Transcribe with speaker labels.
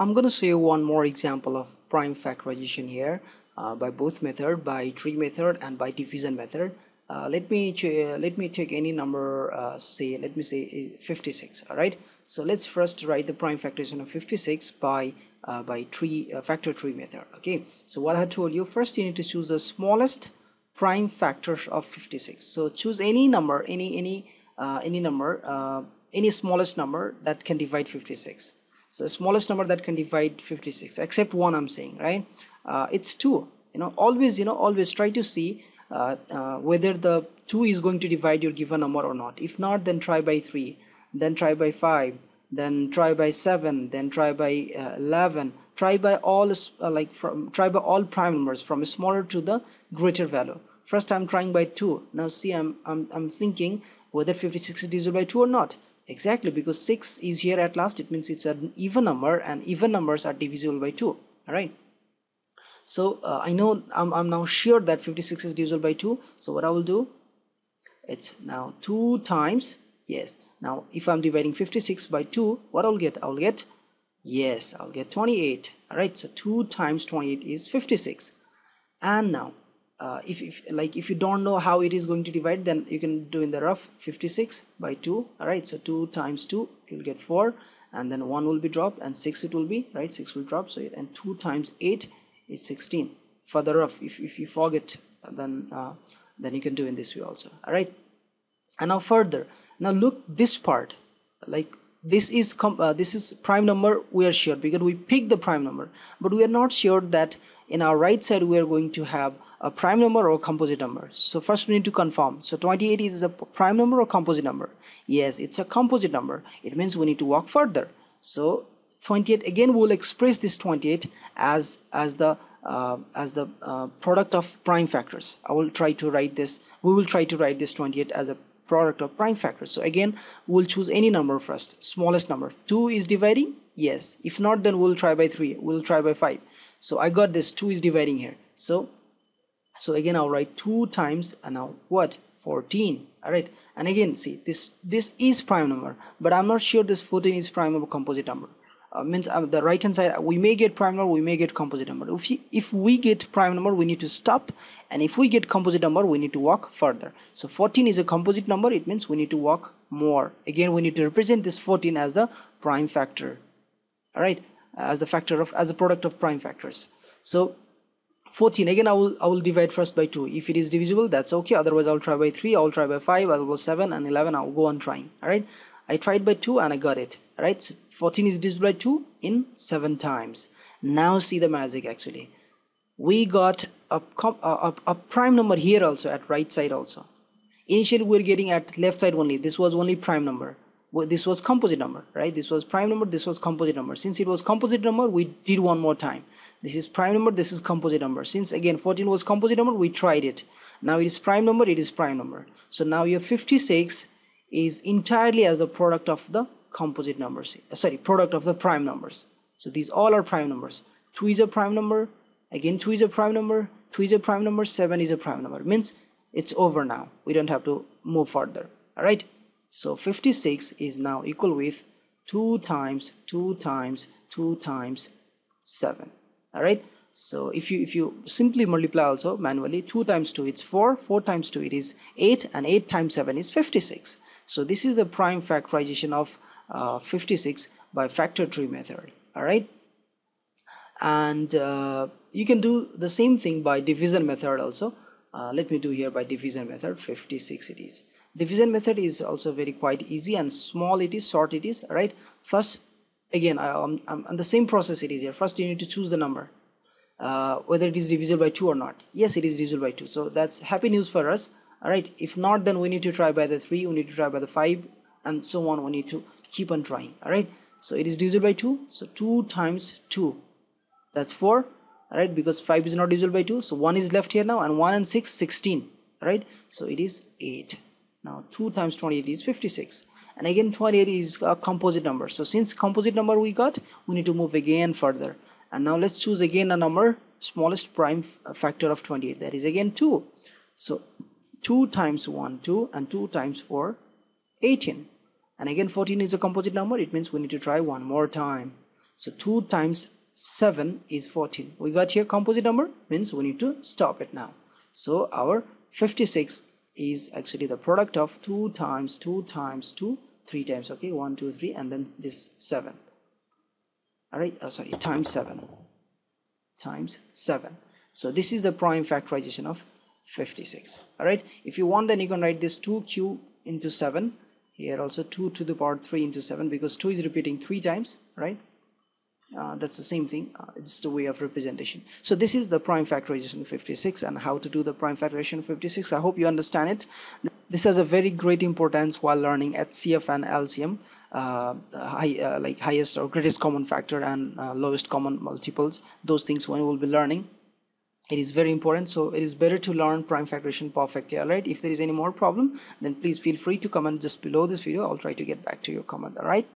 Speaker 1: I'm going to show you one more example of prime factorization here by both method, by tree method and by division method. Let me take any number, let me say 56. All right. So let's first write the prime factorization of 56 by factor tree method. Okay. So what I told you, first you need to choose the smallest prime factor of 56. So choose any number, any number, any smallest number that can divide 56. So smallest number that can divide 56, except one, I'm saying, right? It's 2. Always try to see whether the 2 is going to divide your given number or not. If not, then try by 3, then try by 5, then try by 7, then try by 11. Try by all try by all prime numbers from smaller to the greater value. First I'm trying by 2. Now see, I'm thinking whether 56 is divisible by 2 or not. Exactly, because 6 is here at last. It means it's an even number, and even numbers are divisible by 2. All right. So I know I'm now sure that 56 is divisible by 2. So what I will do, it's now 2 times, yes. Now if I'm dividing 56 by 2, what I'll get? I'll get 28. All right. So 2 times 28 is 56. And now if you don't know how it is going to divide, then you can do in the rough 56 by 2. All right. So 2 times 2, you'll get 4, and then 1 will be dropped, and 6 it will be, right? 6 will drop. So and 2 times 8 is 16. For the rough, if you forget, then you can do in this way also. All right. And now further, now look this part, like this is prime number. We are sure because we pick the prime number, but we are not sure that in our right side we are going to have a prime number or a composite number. So first we need to confirm. So 28 is a prime number or composite number? Yes, it's a composite number. It means we need to walk further. So 28, again we will express this 28 as the product of prime factors. I will try to write this. We will try to write this 28 as a product of prime factors. So again we'll choose any number first, smallest number. 2 is dividing, yes. If not, then we'll try by 3, we'll try by 5. So I got this, 2 is dividing here. So again I'll write 2 times, and now what, 14. All right. And again see, this is prime number, but I'm not sure this 14 is prime or composite number. Means the right hand side we may get prime number, we may get composite number. If we get prime number, we need to stop, and if we get composite number, we need to walk further. So 14 is a composite number. It means we need to walk more. Again we need to represent this 14 as a prime factor. All right, as a product of prime factors. So 14, again I will divide first by 2. If it is divisible, that's okay. Otherwise I'll try by 3, I'll try by 5, I'll go 7 and 11. I'll go on trying. All right, I tried by 2 and I got it. All right, so 14 is divisible by 2 in 7 times. Now see the magic. Actually we got a prime number here also, at right side also. Initially we were getting at left side only. This was only prime number. This was composite number, right? This was prime number, this was composite number. Since it was composite number, we did one more time. This is prime number, this is composite number. Since again 14 was composite number, we tried it. Now it is prime number, it is prime number. So now your 56 is entirely as a product of the composite numbers, product of the prime numbers. So these all are prime numbers. 2 is a prime number, again 2 is a prime number, 2 is a prime number, 7 is a prime number. Means it's over now. We don't have to move further. All right. So 56 is now equal with 2 times 2 times 2 times 7. All right. So if you simply multiply also manually, 2 times 2 it's 4, 4 times 2 it is 8, and 8 times 7 is 56. So this is the prime factorization of 56 by factor tree method. All right. And you can do the same thing by division method also. Let me do here by division method. 56 it is. Division method is also very quite easy, and small it is, short it is. All right. First, again, on the same process it is here. First, you need to choose the number, whether it is divisible by 2 or not. Yes, it is divisible by 2. So that's happy news for us. All right. If not, then we need to try by the 3. We need to try by the 5, and so on. We need to keep on trying. All right. So it is divisible by 2. So 2 times 2, that's 4. All right, because 5 is not divisible by 2, so 1 is left here now, and 1 and 6, 16. All right, so it is 8. Now 2 times 28 is 56, and again 28 is a composite number. So since composite number we got, we need to move again further. And now let's choose again a number, smallest prime factor of 28. That is again 2. So 2 times 1, 2, and 2 times 4, 18. And again 14 is a composite number. It means we need to try one more time. So 2 times 7 is 14. We got here composite number, means we need to stop it now. So our 56 is actually the product of 2 times 2 times 2, 3 times, okay, 1 2 3, and then this 7. All right, sorry, times 7, times 7. So this is the prime factorization of 56. All right, if you want, then you can write this 2q into 7. Here also 2 to the power 3 into 7, because 2 is repeating 3 times, right? That's the same thing. It's the way of representation. So this is the prime factorization of 56, and how to do the prime factorization of 56. I hope you understand it. This has a very great importance while learning HCF and LCM, like highest or greatest common factor and lowest common multiples. Those things when we will be learning, it is very important. So it is better to learn prime factorization perfectly. All right, if there is any more problem, then please feel free to comment just below this video. I'll try to get back to your comment. All right.